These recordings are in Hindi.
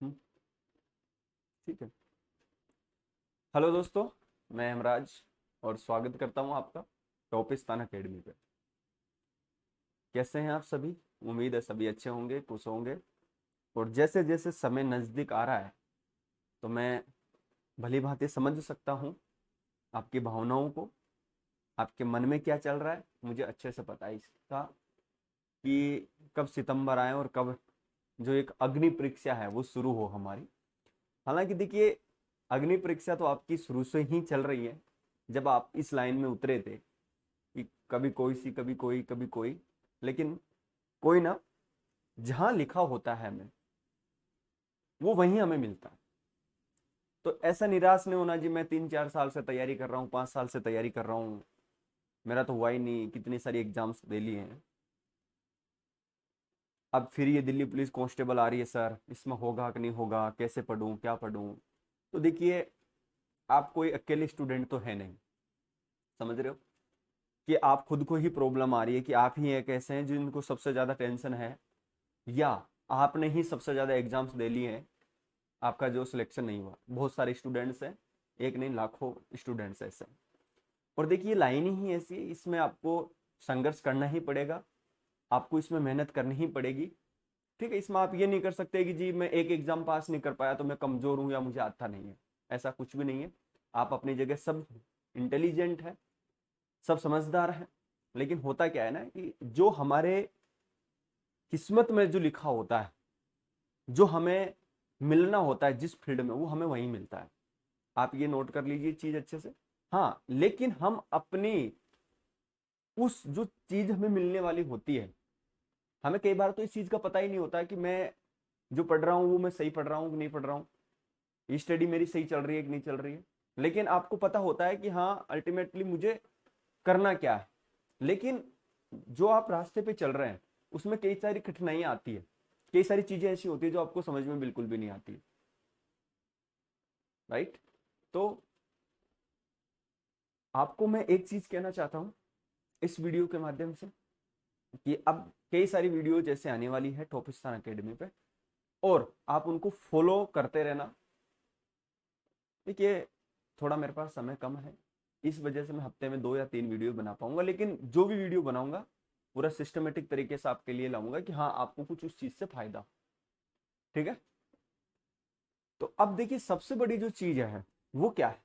हम्म, ठीक है। हेलो दोस्तों, मैं हेमराज और स्वागत करता हूं आपका टॉपिस्तान अकेडमी पे। कैसे हैं आप सभी? उम्मीद है सभी अच्छे होंगे, खुश होंगे। और जैसे जैसे समय नज़दीक आ रहा है तो मैं भली भांति समझ सकता हूं आपकी भावनाओं को। आपके मन में क्या चल रहा है मुझे अच्छे से पता है इसका, कि कब सितंबर आए और कब जो एक अग्नि परीक्षा है वो शुरू हो हमारी। हालांकि देखिए, अग्नि परीक्षा तो आपकी शुरू से ही चल रही है। जब आप इस लाइन में उतरे थे कि कभी कोई सी, कभी कोई, कभी कोई, लेकिन कोई ना, जहां लिखा होता है हमें वो वहीं हमें मिलता है। तो ऐसा निराश नहीं होना जी, मैं 3-4 साल से तैयारी कर रहा हूँ, 5 साल से तैयारी कर रहा हूँ, मेरा तो हुआ ही नहीं, कितनी सारी एग्जाम्स दे लिए हैं। अब फिर ये दिल्ली पुलिस कांस्टेबल आ रही है सर, इसमें होगा कि नहीं होगा, कैसे पढूं, क्या पढूं। तो देखिए, आप कोई अकेले स्टूडेंट तो है नहीं, समझ रहे हो कि आप खुद को ही प्रॉब्लम आ रही है, कि आप ही एक ऐसे हैं जिनको सबसे ज्यादा टेंशन है, या आपने ही सबसे ज्यादा एग्जाम्स दे लिए हैं, आपका जो सिलेक्शन नहीं हुआ। बहुत सारे स्टूडेंट्स हैं, एक नहीं लाखों स्टूडेंट्स ऐसे हैं। और देखिए, लाइन ही ऐसी है, इसमें आपको संघर्ष करना ही पड़ेगा, आपको इसमें मेहनत करनी ही पड़ेगी। ठीक है, इसमें आप ये नहीं कर सकते कि जी मैं एक एग्जाम पास नहीं कर पाया तो मैं कमजोर हूं या मुझे आता नहीं है। ऐसा कुछ भी नहीं है। आप अपनी जगह सब इंटेलिजेंट है, सब समझदार है। लेकिन होता क्या है ना, कि जो हमारे किस्मत में जो लिखा होता है, जो हमें मिलना होता है जिस फील्ड में, वो हमें वहीं मिलता है। आप ये नोट कर लीजिए चीज अच्छे से। हाँ, लेकिन हम अपनी उस जो चीज हमें मिलने वाली होती है, हमें कई बार तो इस चीज का पता ही नहीं होता कि मैं जो पढ़ रहा हूँ वो मैं सही पढ़ रहा हूँ कि नहीं पढ़ रहा हूँ, ये स्टडी मेरी सही चल रही है कि नहीं चल रही है। लेकिन आपको पता होता है कि हाँ, अल्टीमेटली मुझे करना क्या है। लेकिन जो आप रास्ते पे चल रहे हैं उसमें कई सारी कठिनाइयां आती है, कई सारी चीजें ऐसी होती है जो आपको समझ में बिल्कुल भी नहीं आती। राइट? तो आपको मैं एक चीज कहना चाहता हूं इस वीडियो के माध्यम से, कि अब कई सारी वीडियो जैसे आने वाली है टॉपिस्तान अकेडमी पे, और आप उनको फॉलो करते रहना। देखिए, थोड़ा मेरे पास समय कम है, इस वजह से मैं हफ्ते में 2 या 3 वीडियो बना पाऊंगा, लेकिन जो भी वीडियो बनाऊंगा पूरा सिस्टमेटिक तरीके से आपके लिए लाऊंगा, कि हाँ, आपको कुछ उस चीज से फायदा हो। ठीक है? तो अब देखिए, सबसे बड़ी जो चीज है वो क्या है?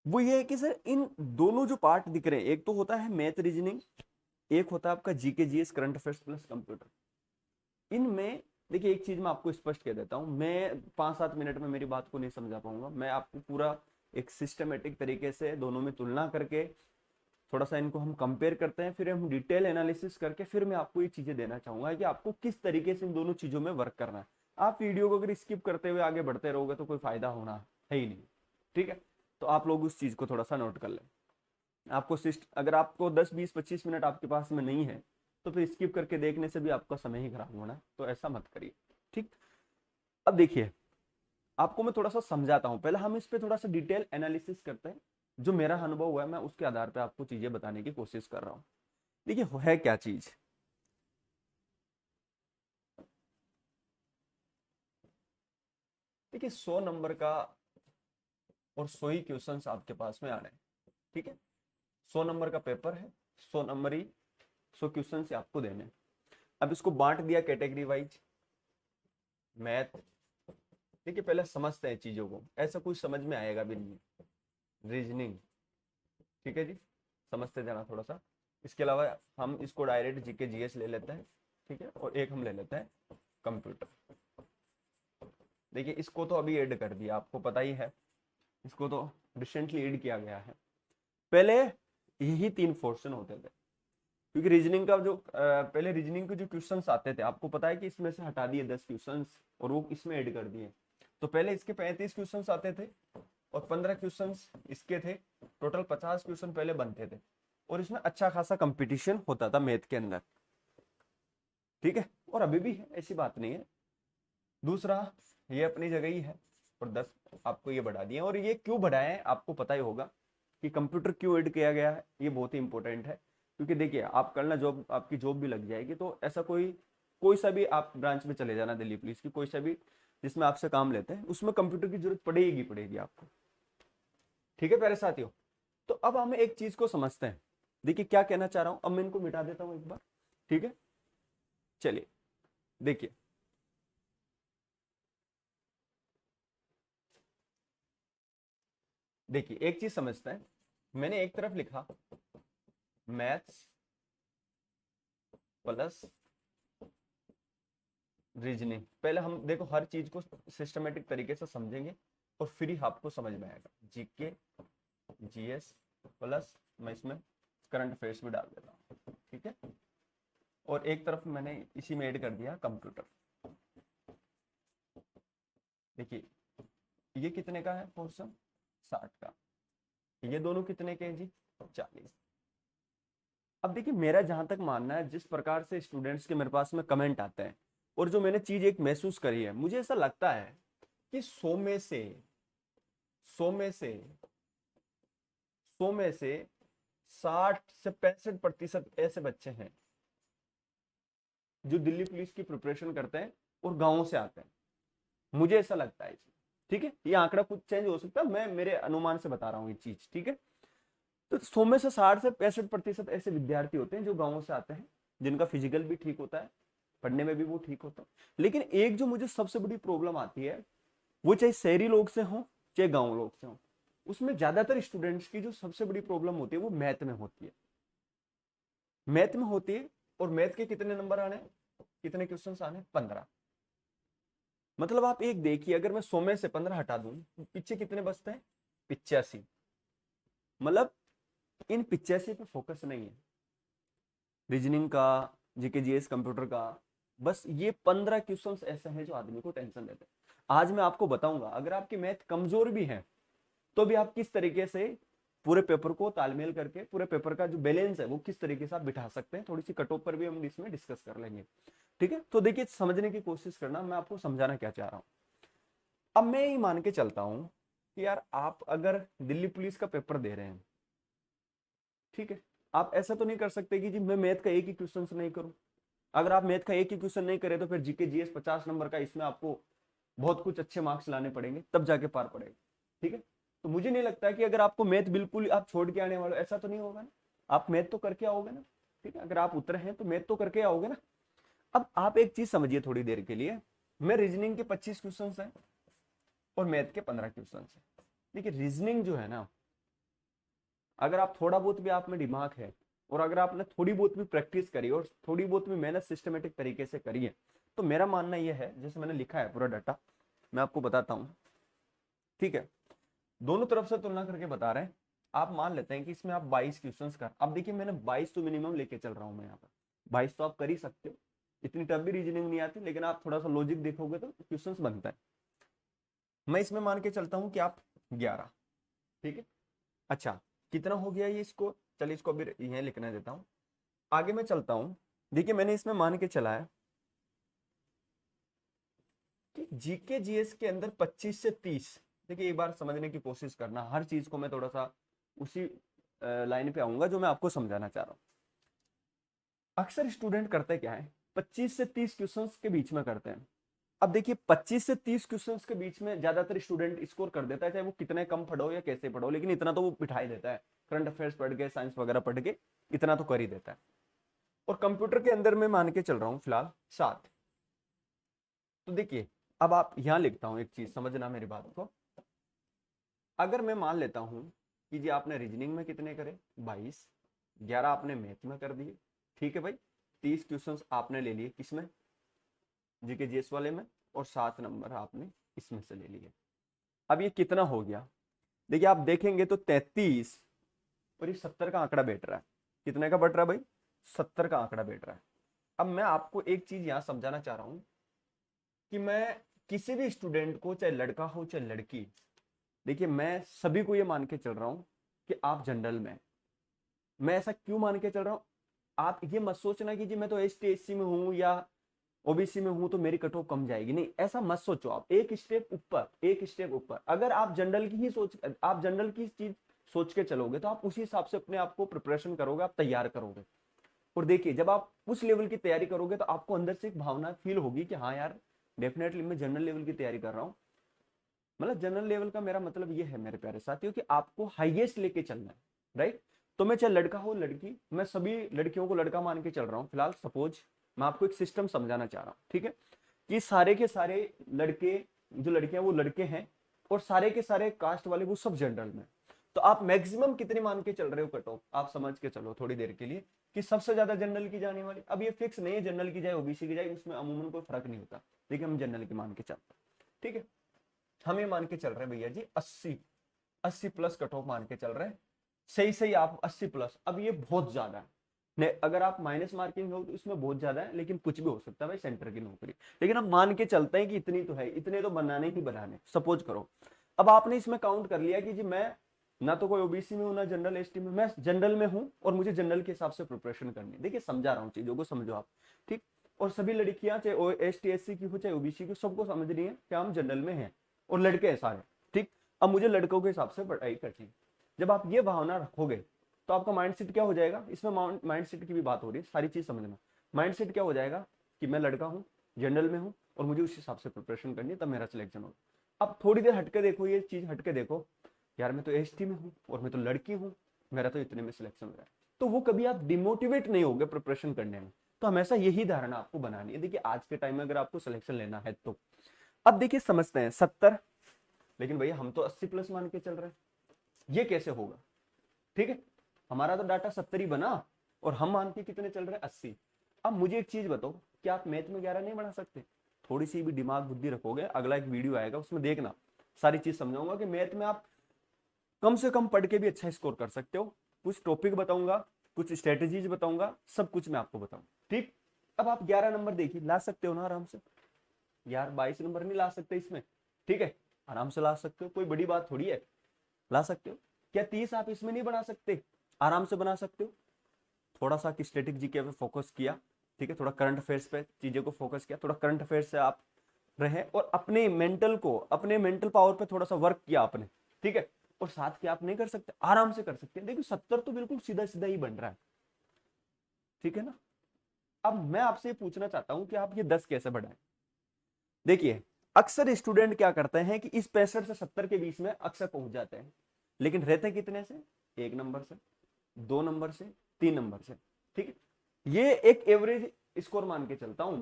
वो ये है कि सर, इन दोनों जो पार्ट दिख रहे हैं, एक तो होता है मैथ रीजनिंग, एक होता है आपका GK GS current affairs plus computer. इनमें देखिए, एक चीज मैं आपको स्पष्ट कह देता हूं, मैं 5-7 मिनट में मेरी बात को नहीं समझा पाऊंगा। मैं आपको पूरा एक सिस्टमेटिक तरीके से दोनों में तुलना करके, थोड़ा सा इनको हम कंपेयर करते हैं, फिर हम डिटेल एनालिसिस करके, फिर मैं आपको ये चीजें देना चाहूंगा कि आपको किस तरीके से इन दोनों चीजों में वर्क करना है। आप वीडियो को अगर स्किप करते हुए आगे बढ़ते रहोगे तो कोई फायदा होना है ही नहीं। ठीक है? तो आप लोग उस चीज को थोड़ा सा नोट कर लें। आपको अगर आपको 10-20-25 मिनट आपके पास में नहीं है तो फिर स्किप करके देखने से भी आपका समय ही खराब होना है, तो ऐसा मत करिए। ठीक? अब देखिए, आपको मैं थोड़ा सा समझाता हूं, पहले हम इस पे थोड़ा सा डिटेल एनालिसिस करते हैं। जो मेरा अनुभव हुआ है मैं उसके आधार पे आपको चीजें बताने की कोशिश कर रहा हूं। देखिए, है क्या चीज। देखिए, 100 नंबर का और 100 ही क्वेश्चन आपके पास में आ रहे हैं। ठीक है? 100 नंबर का पेपर है, 100 नंबर ही 100 क्वेश्चन से आपको देने हैं। अब इसको बांट दिया कैटेगरी वाइज, मैथ। देखिए, पहले समझते हैं चीजों को, ऐसा कुछ समझ में आएगा भी नहीं। रीजनिंग, ठीक है जी, समझते जाना थोड़ा सा। इसके अलावा हम इसको डायरेक्ट जीके जीएस ले लेते हैं। ठीक है? और एक हम ले लेते हैं कंप्यूटर। देखिए, इसको तो अभी ऐड कर दिया, आपको पता ही है, इसको तो रिसेंटली ऐड किया गया है। पहले यही 3 पोर्शन होते थे, क्योंकि रीजनिंग का जो पहले रीजनिंग के जो क्वेश्चंस आते थे, आपको पता है कि इसमें से हटा दिए 10 क्वेश्चंस और वो इसमें ऐड कर दिए। तो पहले इसके 35 क्वेश्चंस आते थे और 15 क्वेश्चंस इसके थे। टोटल 50 क्वेश्चन पहले बनते थे, और इसमें अच्छा खासा कंपटीशन होता था मैथ के अंदर। ठीक है? और अभी भी है, ऐसी बात नहीं है। दूसरा, ये अपनी जगह ही है, और 10 आपको ये बढ़ा दिए। और ये क्यों बढ़ाए हैं आपको पता ही होगा, कि कंप्यूटर क्यों ऐड किया गया है, ये बहुत ही इंपॉर्टेंट है। क्योंकि देखिए, आप कल ना जॉब, आपकी जॉब भी लग जाएगी, तो ऐसा कोई कोई सा भी आप ब्रांच में चले जाना दिल्ली पुलिस की, कोई सा भी जिसमें आपसे काम लेते हैं, उसमें कंप्यूटर की जरूरत पड़ेगी आपको। ठीक है प्यारे साथियों, तो अब हम एक चीज को समझते हैं। देखिए क्या कहना चाह रहा हूं, अब मैं इनको मिटा देता हूं एक बार। ठीक है, चलिए देखिए, देखिए एक चीज समझते हैं। मैंने एक तरफ लिखा मैथ्स प्लस रीजनिंग। पहले हम देखो हर चीज को सिस्टमेटिक तरीके से समझेंगे और फिर ही आपको समझ में आएगा। जीके जीएस प्लस मैं इसमें करंट अफेयर्स भी डाल देता हूँ। ठीक है, और एक तरफ मैंने इसी में ऐड कर दिया कंप्यूटर। देखिए ये कितने का है पोर्शन, 60 का। ये दोनों कितने के हैं जी, 40। अब देखिए मेरा जहां तक मानना है, जिस प्रकार से स्टूडेंट्स के मेरे पास में कमेंट आते हैं और जो मैंने चीज एक महसूस करी है, मुझे ऐसा लगता है कि 100 में से 60 से 65% ऐसे बच्चे हैं जो दिल्ली पुलिस की प्रिपरेशन करते हैं और गांवों से आते हैं। मुझे ऐसा लगता है इसमें। ठीक है, ये आंकड़ा कुछ चेंज हो सकता है, मैं मेरे अनुमान से बता रहा हूँ ये चीज। ठीक है, तो 100 में से 60 से 65% ऐसे विद्यार्थी होते हैं जो गांवों से आते हैं, जिनका फिजिकल भी ठीक होता है, पढ़ने में भी वो ठीक होता है। लेकिन एक जो मुझे सबसे बड़ी प्रॉब्लम आती है, वो चाहे शहरी लोग से हो चाहे गांव लोग से हो, उसमें ज्यादातर स्टूडेंट्स की जो सबसे बड़ी प्रॉब्लम होती है वो मैथ में होती है। मैथ में होती है, और मैथ के कितने नंबर आने, कितने क्वेश्चंस आने, 15। मतलब आप एक देखिए, अगर मैं 100 में से 15 हटा दूं तो पीछे कितने बचते हैं, 85। मतलब इन 85 पे फोकस नहीं है, रीजनिंग का, जीके जीएस, कंप्यूटर का। बस ये 15 क्वेश्चंस ऐसे हैं जो आदमी को टेंशन देते हैं। आज मैं आपको बताऊंगा, अगर आपकी मैथ कमजोर भी है तो भी आप किस तरीके से पूरे पेपर को तालमेल करके, पूरे पेपर का जो बैलेंस है वो किस तरीके से आप बिठा सकते हैं। थोड़ी सी कट ऑफ पर भी हम इसमें डिस्कस कर लेंगे। ठीक है, तो देखिए समझने की कोशिश करना, मैं आपको समझाना क्या चाह रहा हूं। अब मैं ये मान के चलता हूं कि यार आप अगर दिल्ली पुलिस का पेपर दे रहे हैं, ठीक है, आप ऐसा तो नहीं कर सकते कि जी मैं मैथ का एक ही क्वेश्चन नहीं करूं। अगर आप मैथ का एक ही क्वेश्चन नहीं करें तो फिर जीके जीएस 50 नंबर का, इसमें आपको बहुत कुछ अच्छे मार्क्स लाने पड़ेंगे, तब जाके पार पड़ेगा। ठीक है, तो मुझे नहीं लगता कि अगर आपको मैथ बिल्कुल आप छोड़ के आने वाले, ऐसा तो नहीं होगा ना। आप मैथ तो करके आओगे ना। ठीक है, अगर आप उतरे हैं तो मैथ तो करके आओगे ना। अब आप एक चीज समझिए थोड़ी देर के लिए, मैं रीजनिंग के 25 क्वेश्चन हैं और मैथ के 15 क्वेश्चन हैं। देखिए रीजनिंग जो है ना, अगर आप थोड़ा बहुत भी आप में दिमाग है और अगर आपने थोड़ी बहुत भी प्रैक्टिस करी और थोड़ी बहुत भी मेहनत सिस्टमेटिक तरीके से करी है, तो मेरा मानना यह है, जैसे मैंने लिखा है पूरा डाटा, मैं आपको बताता हूं। ठीक है, दोनों तरफ से तुलना करके बता रहे हैं। आप मान लेते हैं कि इसमें आप 22 क्वेश्चंस कर, अब देखिए मैंने 22 तो मिनिमम लेके चल रहा हूं मैं यहाँ पर। 22 तो आप कर ही सकते हो, इतनी टफ भी रीजनिंग नहीं आती, लेकिन आप थोड़ा सा लॉजिक देखोगे तो क्वेश्चंस बनता है। मैं इसमें मान के चलता हूं कि आप 11। ठीक है, अच्छा कितना हो गया ये, इसको चलिए इसको अभी यहीं लिखने देता हूं, आगे मैं चलता हूं। देखिए मैंने इसमें मान के चला है कि जीके जीएस के अंदर 25 से 30। देखिए एक बार समझने की कोशिश करना, हर चीज को मैं थोड़ा सा उसी लाइन पे आऊंगा जो मैं आपको समझाना चाह रहा हूं। अक्सर स्टूडेंट करते क्या है, 25 से 30 क्वेश्चंस के बीच में करते हैं। अब देखिए 25 से 30 क्वेश्चंस के बीच में ज्यादातर स्टूडेंट स्कोर कर देता है, चाहे वो कितने कम पढ़ो या कैसे पढ़ो, लेकिन इतना तो वो बिठाई देता है। करंट अफेयर्स पढ़ के, साइंस वगैरह पढ़ के इतना तो कर ही देता है। और कंप्यूटर के अंदर मैं मान के चल रहा हूँ फिलहाल 7। तो देखिए अब आप यहां लिखता हूं, एक चीज समझना मेरी बात को। अगर मैं मान लेता हूं कि जी आपने रीजनिंग में कितने करे, 22, 11 आपने मैथ में कर दिए। ठीक है भाई, 30 क्वेश्चंस आपने ले लिए किसमें, जीके जीएस वाले में, और 7 नंबर आपने इसमें से ले लिए। अब ये कितना हो गया, देखिए आप देखेंगे तो 33 और ये 70 का आंकड़ा बैठ रहा है। कितने का बैठ रहा है भाई, 70 का आंकड़ा बैठ रहा है। अब मैं आपको एक चीज यहां समझाना चाह रहा हूं कि मैं किसी भी स्टूडेंट को, चाहे लड़का हो चाहे लड़की, देखिए मैं सभी को ये मान के चल रहा हूं कि आप जनरल में। मैं ऐसा क्यों मान के चल रहा हूं, आप ये मत सोचना कि जी मैं तो एसटी एससी में हूं या ओबीसी में हूं तो मेरी कट ऑफ कम जाएगी, नहीं ऐसा मत सोचो। आप एक स्टेप ऊपर, एक स्टेप ऊपर। अगर आप जनरल की ही सोच, आप जनरल की चीज सोच के चलोगे तो आप उसी हिसाब से अपने आप को प्रिपरेशन करोगे, आप तैयार करोगे। और देखिए जब आप उस लेवल की तैयारी करोगे तो आपको अंदर से एक भावना फील होगी कि हाँ यार डेफिनेटली मैं जनरल लेवल की तैयारी कर रहा हूँ। मतलब जनरल लेवल का मेरा मतलब ये है मेरे प्यारे साथियों कि आपको हाईएस्ट लेके चलना है, राइट। तो मैं चाहे लड़का हो लड़की, मैं सभी लड़कियों को लड़का मान के चल रहा हूँ फिलहाल। सपोज मैं आपको एक सिस्टम समझाना चाह रहा हूँ, ठीक है, कि सारे के सारे लड़के जो लड़कियां वो लड़के हैं, और सारे के सारे कास्ट वाले वो सब जनरल में। तो आप मैक्सिमम कितने मान के चल रहे हो कट ऑफ, आप समझ के चलो थोड़ी देर के लिए कि सबसे ज्यादा जनरल की जाने वाली। अब ये फिक्स नहीं है जनरल की जाए ओबीसी की जाए, उसमें अमूमन कोई फर्क नहीं होता, देखिए हम जनरल की मान के चलते हैं, ठीक है। हम ये मान के चल रहे हैं भैया जी 80 प्लस कट ऑफ मान के चल रहे हैं, सही सही आप 80 प्लस। अब ये बहुत ज्यादा है नहीं, अगर आप माइनस मार्किंग हो तो इसमें बहुत ज्यादा है, लेकिन कुछ भी हो सकता है भाई, सेंटर की नौकरी। लेकिन हम मान के चलते हैं कि इतनी तो है, इतने तो बनाने ही बनाने। सपोज करो अब आपने इसमें काउंट कर लिया कि जी मैं ना तो कोई ओबीसी में हूं ना जनरल एसटी में, मैं जनरल में हूं और मुझे जनरल के हिसाब से प्रिपरेशन करनी है। देखिए समझा रहा हूँ चीजों को, समझो आप, ठीक। और सभी लड़कियां चाहे एस टी एस सी की हो चाहे ओबीसी की, सबको समझ रही है कि हम जनरल में हैं और लड़के हैं सारे, ठीक। अब मुझे लड़कों के हिसाब से पढ़ाई करनी है। जब आप ये भावना रखोगे तो आपका माइंडसेट क्या हो जाएगा, इसमें माइंडसेट की भी बात हो रही है, सारी चीज समझना। माइंडसेट क्या हो जाएगा कि मैं लड़का हूँ, जनरल में हूँ और मुझे उस हिसाब से प्रिपरेशन करनी है, तब मेरा सिलेक्शन होगा। अब थोड़ी देर हटके देखो, ये चीज हटके देखो, यार मैं तो एसटी में हूँ और मैं तो लड़की हूँ, मेरा तो इतने में सिलेक्शन हो रहा है, तो वो कभी आप डिमोटिवेट नहीं होगे प्रिपरेशन करने में। तो हमेशा यही धारणा आपको बनानी है। देखिए आज के टाइम में अगर आपको सिलेक्शन लेना है तो अब देखिए समझते हैं 70, लेकिन भैया हम तो 80 प्लस मान के चल रहे हैं, ये कैसे होगा, ठीक है। हमारा तो डाटा 70 ही बना और हम मान के कितने चल रहे हैं 80। अब मुझे एक चीज बताओ, क्या आप मैथ में 11 नहीं बना सकते? थोड़ी सी भी दिमाग बुद्धि रखोगे, अगला एक वीडियो आएगा उसमें देखना, सारी चीज समझाऊंगा कि मैथ में आप कम से कम पढ़ के भी अच्छा स्कोर कर सकते हो। कुछ टॉपिक बताऊंगा, कुछ स्ट्रेटेजीज बताऊंगा, सब कुछ मैं आपको बताऊंगा, ठीक। अब आप 11 नंबर देखिए ला सकते हो ना आराम से, यार 22 नंबर नहीं ला सकते इसमें, ठीक है, आराम से ला सकते हो, कोई बड़ी बात थोड़ी है, ला सकते हो। क्या 30 आप इसमें नहीं बना सकते? आराम से बना सकते हो। थोड़ा सा स्टैटिक जीके पे फोकस किया, ठीक है, थोड़ा करंट अफेयर्स पे चीजें को फोकस किया, थोड़ा करंट अफेयर्स से आप रहे और अपने मेंटल को, अपने मेंटल पावर पे थोड़ा सा वर्क किया आपने, ठीक है, और साथ के आप नहीं कर सकते, आराम से कर सकते हैं। देखिए 70 तो बिल्कुल सीधा सीधा ही बन रहा है, ठीक है ना। अब मैं आपसे पूछना चाहता हूं कि आप ये 10 कैसे बढ़ाएं। देखिए अक्सर स्टूडेंट क्या करते हैं कि इस 65 से 70 के बीच में अक्सर पहुंच जाते हैं, लेकिन रहते कितने से, 1 नंबर से, 2 नंबर से, 3 नंबर से, ठीक है। ये एक एवरेज स्कोर मान के चलता हूं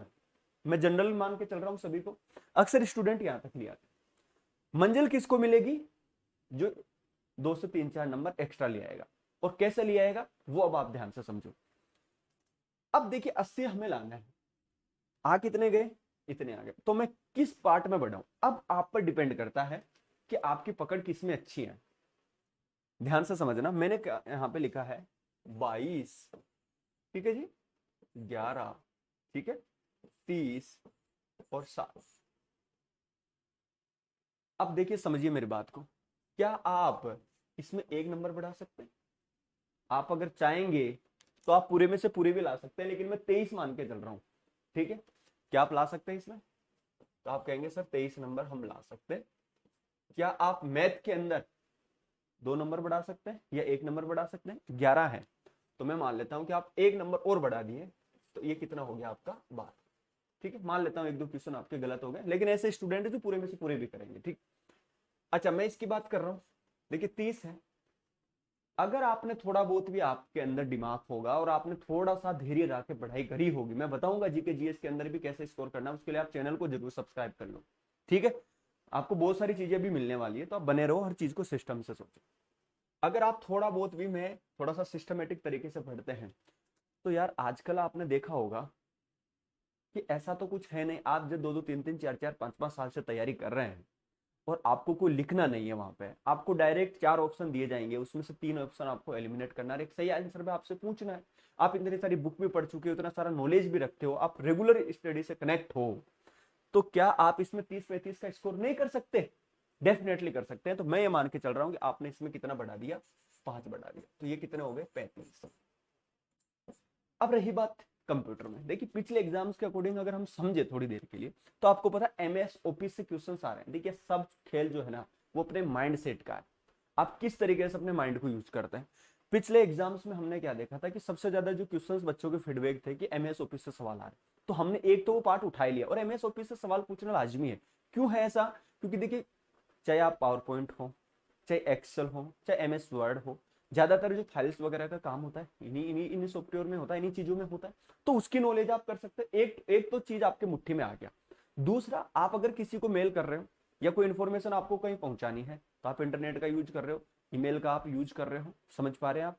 मैं जनरल मान के चल रहा हूं सभी को। अक्सर स्टूडेंट यहां तक ले आते, मंजिल किसको मिलेगी, जो 2 से 3-4 नंबर एक्स्ट्रा ले आएगा। और कैसे ले आएगा वो अब आप ध्यान से समझो। अब देखिए 80 हमें लाना है, आ कितने गए, इतने आ गए, तो मैं किस पार्ट में बढ़ाऊं, अब आप पर डिपेंड करता है कि आपकी पकड़ किस में अच्छी है। ध्यान से समझना, मैंने यहां पे लिखा है 22, ठीक है जी, 11, ठीक है, 30 और 7। अब देखिए समझिए मेरी बात को, क्या आप इसमें 1 नंबर बढ़ा सकते हैं? आप अगर चाहेंगे तो आप पूरे में से पूरे भी ला सकते हैं, लेकिन मैं 23 मान के चल रहा हूं, ठीक है। क्या आप ला सकते हैं इसमें? तो आप कहेंगे सर 23 नंबर हम ला सकते हैं। क्या आप मैथ के अंदर 2 नंबर बढ़ा सकते हैं या 1 नंबर बढ़ा सकते हैं? 11 है तो मैं मान लेता हूं कि आप 1 नंबर और बढ़ा दिए, तो ये कितना हो गया आपका 12, ठीक है। मान लेता हूं 1-2 क्वेश्चन आपके गलत हो गए, लेकिन ऐसे स्टूडेंट है जो पूरे में से पूरे भी करेंगे, ठीक। अच्छा मैं इसकी बात कर रहा हूं, देखिए 30 है। अगर आपने थोड़ा बहुत भी आपके अंदर दिमाग होगा और आपने थोड़ा सा धैर्य रख के पढ़ाई करी होगी, मैं बताऊंगा जीके जीएस के अंदर भी कैसे स्कोर करना है, उसके लिए आप चैनल को जरूर सब्सक्राइब कर लो, ठीक है। आपको बहुत सारी चीजें भी मिलने वाली है, तो आप बने रहो, हर चीज को सिस्टम से सोचो। अगर आप थोड़ा बहुत भी मैं थोड़ा सा सिस्टमेटिक तरीके से पढ़ते हैं तो यार आजकल आपने देखा होगा कि ऐसा तो कुछ है नहीं, आप जब 2-2 3-3 4-4 5-5 साल से तैयारी कर रहे हैं और आपको कोई लिखना नहीं है, वहां पे आपको डायरेक्ट 4 ऑप्शन दिए जाएंगे, उसमें से 3 ऑप्शन आपको एलिमिनेट करना है, एक सही आंसर भी आपसे पूछना है। आप इतनी सारी बुक भी पढ़ चुके हो, इतना सारा नॉलेज भी रखते हो, आप रेगुलर स्टडी से कनेक्ट हो, तो क्या आप इसमें 30-35 का स्कोर नहीं कर सकते? डेफिनेटली कर सकते हैं। तो मैं ये मान के चल रहा हूं कि आपने इसमें कितना बढ़ा दिया, 5 बढ़ा दिया, तो ये कितने हो गए 35। अब रही बात कंप्यूटर में, देखिए पिछले एग्जाम्स के अकॉर्डिंग अगर हम समझे थोड़ी देर के लिए, तो आपको पता है एमएस ऑफिस से क्वेश्चन आ रहे हैं। देखिए सब खेल जो है ना वो अपने माइंड सेट का है, आप किस तरीके से अपने माइंड को यूज करते हैं। पिछले एग्जाम्स में हमने क्या देखा था कि सबसे ज्यादा जो क्वेश्चंस बच्चों के फीडबैक थे कि एमएस ऑफिस से सवाल आ रहे, तो हमने एक तो वो पार्ट उठा ही लिया, और एमएस ऑफिस से सवाल पूछना लाजमी है। क्यों है ऐसा? क्योंकि देखिए, चाहे आप पावर पॉइंट हो, चाहे एक्सेल हो, चाहे एमएस वर्ड हो, ज्यादातर जो फाइल्स वगैरह का काम होता है इन्हीं सॉफ्टवेयर में होता है, इन्हीं चीजों में होता है। तो उसकी नॉलेज आप कर सकते हैं। एक तो चीज आपके मुट्ठी में आ गया। दूसरा, आप अगर किसी को मेल कर रहे हो या कोई इंफॉर्मेशन आपको कहीं पहुंचानी है, तो आप इंटरनेट का यूज कर रहे हो, ईमेल का आप यूज कर रहे हो, समझ पा रहे हैं आप?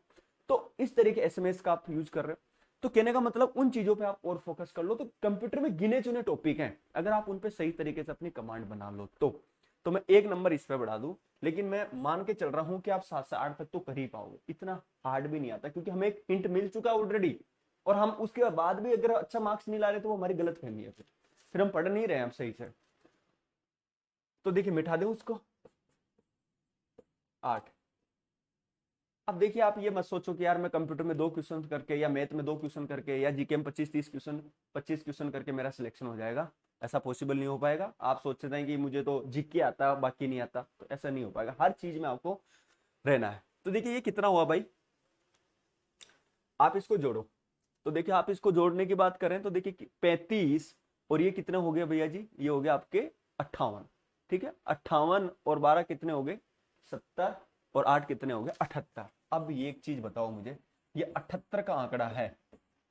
तो इस तरीके एसएमएस का आप यूज कर रहे हो। तो कहने का मतलब उन चीजों पे आप और फोकस कर लो। तो कंप्यूटर में गिने चुने टॉपिक हैं, अगर आप उन पे सही तरीके से अपनी कमांड बना लो तो मैं 1 नंबर इस पे बढ़ा दूं। लेकिन मैं मान के चल रहा हूं कि आप 7 से 8 तक तो कर ही पाओगे, इतना हार्ड भी नहीं आता, क्योंकि हमें एक हिंट मिल चुका है ऑलरेडी। और हम उसके बाद भी अगर अच्छा मार्क्स नहीं ला रहे तो वो हमारी गलत फहमी है, फिर हम पढ़ नहीं रहे हैं हम सही से। तो देखिए, मिटा दें उसको 8। अब देखिए, आप ये मत सोचो कि यार मैं कंप्यूटर में 2 क्वेश्चन करके या मैथ में 2 क्वेश्चन करके या जीके में 25 क्वेश्चन करके मेरा सिलेक्शन हो जाएगा। ऐसा पॉसिबल नहीं हो पाएगा। आप सोचते हैं कि मुझे तो जीके आता बाकी नहीं आता, तो ऐसा नहीं हो पाएगा। हर चीज में आपको रहना है। तो देखिए, ये कितना हुआ भाई, आप इसको जोड़ो। तो देखिए, आप इसको जोड़ने की बात करें तो देखिए 35 और ये कितने हो गए भैया जी, ये हो गया आपके 58। ठीक है, 58 और 12 कितने हो गए, 70, और 8 कितने हो गए, 78। अब ये एक चीज बताओ मुझे, ये 78 का आंकड़ा है,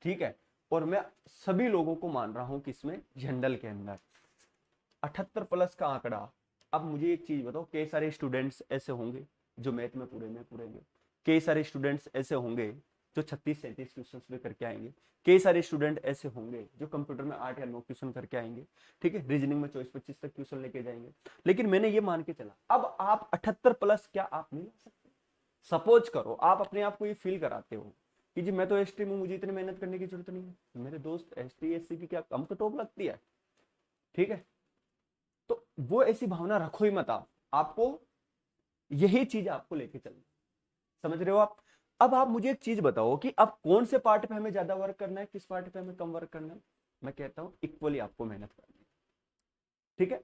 ठीक है, और मैं सभी लोगों को मान रहा हूं कि इसमें जनरल के अंदर 78 प्लस का आंकड़ा। अब मुझे एक चीज बताओ, कई सारे स्टूडेंट्स ऐसे होंगे जो मैथ में पूरे में, कई सारे स्टूडेंट्स ऐसे होंगे जो 36-37 क्वेश्चन भी करके आएंगे, कई सारे स्टूडेंट ऐसे होंगे जो कंप्यूटर में 8 या 9 क्वेश्चन करके आएंगे, ठीक है, रीजनिंग में 24-25 तक क्वेश्चन लेके जाएंगे। लेकिन मैंने ये मान के चला, अब आप 78 प्लस क्या आप नहीं ला सकते? सपोज करो आप अपने आप को ये फील कराते हो कि जी मैं तो एसटी में, मुझे इतनी मेहनत करने की जरूरत नहीं है। मेरे दोस्त एसटी एससी की क्या कम कट ऑफ लगती है? ठीक है, तो वो ऐसी भावना रखो ही मत। आप आपको यही चीज आपको लेके चलनी, समझ रहे हो आप? अब आप मुझे एक चीज बताओ कि अब कौन से पार्ट पे हमें ज्यादा वर्क करना है, किस पार्ट पे हमें कम वर्क करना है? मैं कहता हूं इक्वली आपको मेहनत करनी है, ठीक है,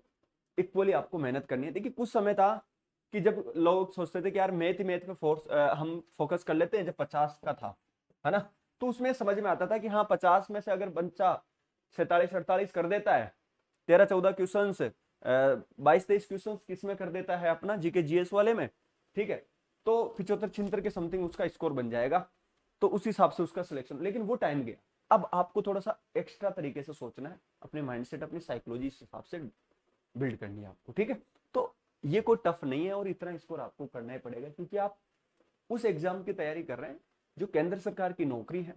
इक्वली आपको मेहनत करनी है। देखिए, कुछ समय था कि जब लोग सोचते थे कि यार मैथ ही मैथ पे हम फोकस कर लेते हैं, जब 50 का था, है ना, तो उसमें समझ में आता था कि हाँ 50 में से अगर बच्चा 47-48 कर देता है, 13-14 क्वेश्चन, 22-23 क्वेश्चन किसमें कर देता है, अपना जीके जीएस वाले में, ठीक है, तो 75-76 के समथिंग उसका स्कोर बन जाएगा। तो उस हिसाब से उसका सिलेक्शन, लेकिन वो टाइम गया। अब आपको थोड़ा सा एक्स्ट्रा तरीके से सोचना है, अपने माइंडसेट अपनी साइकोलॉजी इस हिसाब से बिल्ड करनी है आपको, ठीक है। तो ये कोई टफ नहीं है, और इतना स्कोर आपको करना ही पड़ेगा, क्योंकि आप उस एग्जाम की तैयारी कर रहे हैं जो केंद्र सरकार की नौकरी है,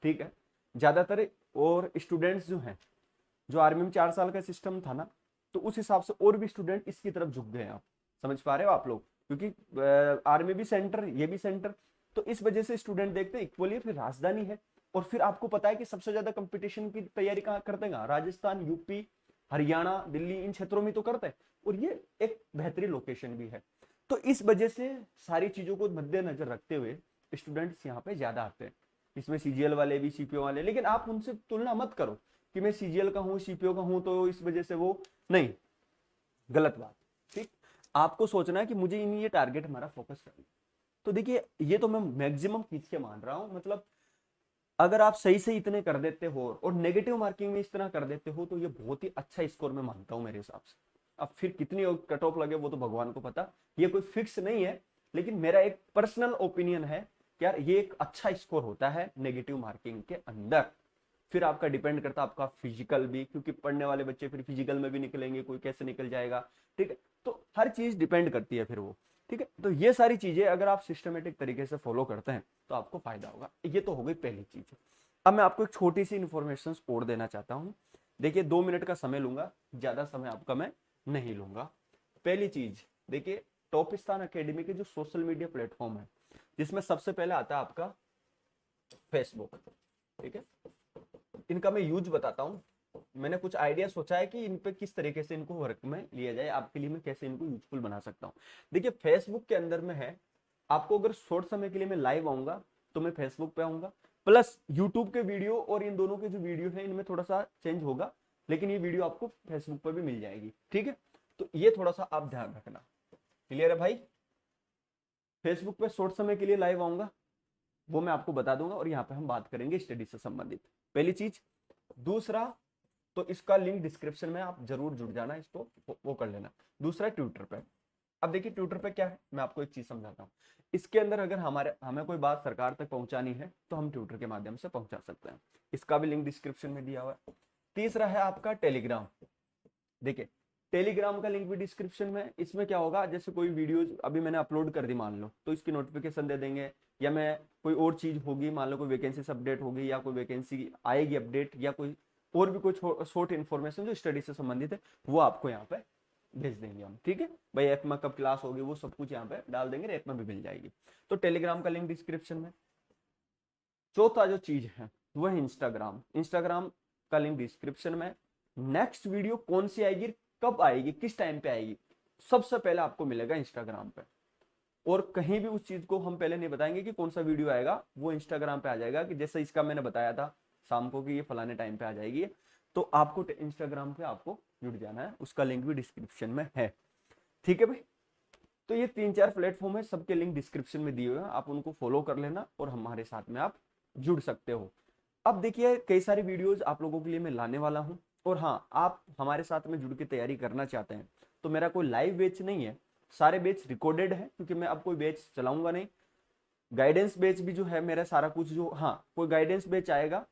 ठीक है, ज्यादातर। और स्टूडेंट्स जो हैं, जो आर्मी में 4 साल का सिस्टम था ना, तो उस हिसाब से और भी स्टूडेंट इसकी तरफ झुक गए हैं। आप समझ पा रहे हो आप लोग, क्योंकि आर्मी भी सेंटर, ये भी सेंटर, तो इस वजह से स्टूडेंट देखते हैं इक्वली। फिर राजधानी है, और फिर आपको पता है कि सबसे ज्यादा कंपटीशन की तैयारी कहाँ करते हैं? राजस्थान, यूपी, हरियाणा, दिल्ली, इन क्षेत्रों में तो करते हैं, और ये एक बेहतरीन लोकेशन भी है। तो इस वजह से सारी चीजों को मद्देनजर रखते हुए स्टूडेंट्स यहाँ पे ज्यादा आते हैं। इसमें सीजीएल वाले भी, सीपीओ वाले, लेकिन आप उनसे तुलना मत करो कि मैं सीजीएल का हूं, सीपीओ का हूं, तो इस वजह से वो नहीं, गलत बात, ठीक। आपको सोचना है कि मुझे इन ये टारगेट हमारा फोकस करना। तो देखिए, ये तो मैं मैक्सिमम खींच के मान रहा हूं, मतलब अगर आप सही से इतने कर देते हो और नेगेटिव मार्किंग में इस तरह कर देते हो, तो ये बहुत ही अच्छा स्कोर मैं मानता हूं मेरे हिसाब से। अब फिर कितनी कट ऑफ लगे वो तो भगवान को पता, ये कोई फिक्स नहीं है, लेकिन मेरा एक पर्सनल ओपिनियन है कि यार ये एक अच्छा स्कोर होता है नेगेटिव मार्किंग के अंदर। फिर आपका डिपेंड करता है आपका फिजिकल भी, क्योंकि पढ़ने वाले बच्चे फिर फिजिकल में भी निकलेंगे, कोई कैसे निकल जाएगा, ठीक है, तो हर चीज डिपेंड करती है फिर वो, ठीक है। तो ये सारी चीजें अगर आप सिस्टमेटिक तरीके से फॉलो करते हैं तो आपको फायदा होगा। ये तो हो गई पहली चीज। अब मैं आपको एक छोटी सी इंफॉर्मेशन और देना चाहता हूँ। देखिए, 2 मिनट का समय लूंगा, ज्यादा समय आपका मैं नहीं लूंगा। पहली चीज देखिए, टॉप स्थान अकेडमी के जो सोशल मीडिया प्लेटफॉर्म है, जिसमें सबसे पहले आता है आपका फेसबुक, ठीक है। इनका मैं यूज बताता हूँ। मैंने कुछ आइडिया सोचा है कि इन पे किस तरीके से इनको वर्क में लिया जाए, आपके लिए मैं कैसे इनको यूजफुल बना सकता हूँ। देखिए, फेसबुक के अंदर में है, आपको अगर शॉर्ट समय के लिए मैं लाइव आऊंगा तो मैं फेसबुक पे आऊंगा, प्लस यूट्यूब के वीडियो और इन दोनों के जो वीडियो है इनमें थोड़ा सा चेंज होगा, लेकिन ये वीडियो आपको फेसबुक पर भी मिल जाएगी, ठीक है। तो ये थोड़ा सा आप ध्यान रखना। क्लियर है भाई? फेसबुक पे शॉर्ट समय के लिए लाइव आऊंगा, वो मैं आपको बता दूंगा और यहाँ पे हम बात करेंगे स्टडी से संबंधित, पहली चीज। दूसरा, तो इसका लिंक डिस्क्रिप्शन में, आप जरूर जुड़ जाना, इसको वो कर लेना। दूसरा ट्विटर पे। अब देखिए ट्विटर पे क्या है, मैं आपको एक चीज समझाता हूँ। इसके अंदर अगर हमें कोई बात सरकार तक पहुंचानी है तो हम ट्विटर के माध्यम से पहुंचा सकते हैं, इसका भी लिंक डिस्क्रिप्शन में दिया हुआ है। तीसरा है आपका टेलीग्राम। देखिए टेलीग्राम का लिंक भी डिस्क्रिप्शन में। इसमें क्या होगा, जैसे कोई वीडियोज अभी मैंने अपलोड कर दी मान लो, तो इसकी नोटिफिकेशन दे देंगे, या मैं कोई और चीज होगी, मान लो कोई वैकेंसी अपडेट होगी या कोई वैकेंसी आएगी अपडेट, या कोई और भी कोई शॉर्ट इन्फॉर्मेशन जो स्टडी से संबंधित है, वो आपको यहाँ पे भेज देंगे हम। ठीक है भाई, ऐप में कब क्लास होगी वो सब कुछ यहाँ पे डाल देंगे, ऐप में भी मिल जाएगी। तो टेलीग्राम का लिंक डिस्क्रिप्शन में। चौथा जो चीज है वो है इंस्टाग्राम। इंस्टाग्राम का लिंक डिस्क्रिप्शन में। नेक्स्ट वीडियो कौन सी आएगी, कब आएगी, किस टाइम पे आएगी, सबसे पहले आपको मिलेगा इंस्टाग्राम पे। और कहीं भी उस चीज को हम पहले नहीं बताएंगे कि कौन सा वीडियो आएगा, वो इंस्टाग्राम पे आ जाएगा, कि जैसे इसका मैंने बताया था शाम को कि ये फलाने टाइम पे आ जाएगी, तो आपको इंस्टाग्राम पे आपको जुड़ जाना है, उसका लिंक भी डिस्क्रिप्शन में है। ठीक है भाई, तो ये 3-4 प्लेटफॉर्म है, सबके लिंक डिस्क्रिप्शन में दिए हुए हैं, आप उनको फॉलो कर लेना और हमारे साथ में आप जुड़ सकते हो। अब देखिए कई सारी वीडियोस आप लोगों के लिए मैं लाने वाला हूं, और हाँ, आप हमारे साथ में जुड़ के तैयारी करना चाहते हैं तो मेरा कोई लाइव बैच नहीं है, सारे बैच रिकॉर्डेड है, क्योंकि मैं अब कोई बैच चलाऊंगा नहीं। गाइडेंस बैच भी जो है मेरा सारा कुछ जो, हाँ कोई गाइडेंस बैच आएगा,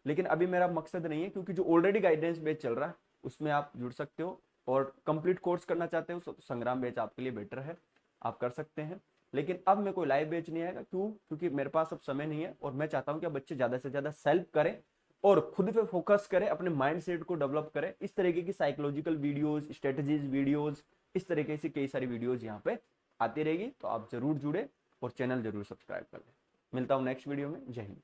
लेकिन अभी मेरा मकसद नहीं है, क्योंकि जो ऑलरेडी गाइडेंस बैच चल रहा है उसमें आप जुड़ सकते हो, और कंप्लीट कोर्स करना चाहते हो तो संग्राम बैच आपके लिए बेटर है, आप कर सकते हैं। लेकिन अब मैं कोई लाइव बैच नहीं आएगा, क्यों, क्योंकि मेरे पास अब समय नहीं है, और मैं चाहता हूं कि बच्चे ज्यादा से ज्यादा सेल्फ करें और खुद पे फोकस करें, अपने माइंड सेट को डेवलप करें। इस तरीके की साइकोलॉजिकल वीडियोज, स्ट्रेटेजीज वीडियोज, इस तरीके से कई सारी वीडियोज यहाँ पे आती रहेगी, तो आप जरूर जुड़े और चैनल जरूर सब्सक्राइब कर लें। मिलता हूँ नेक्स्ट वीडियो में, जय हिंद।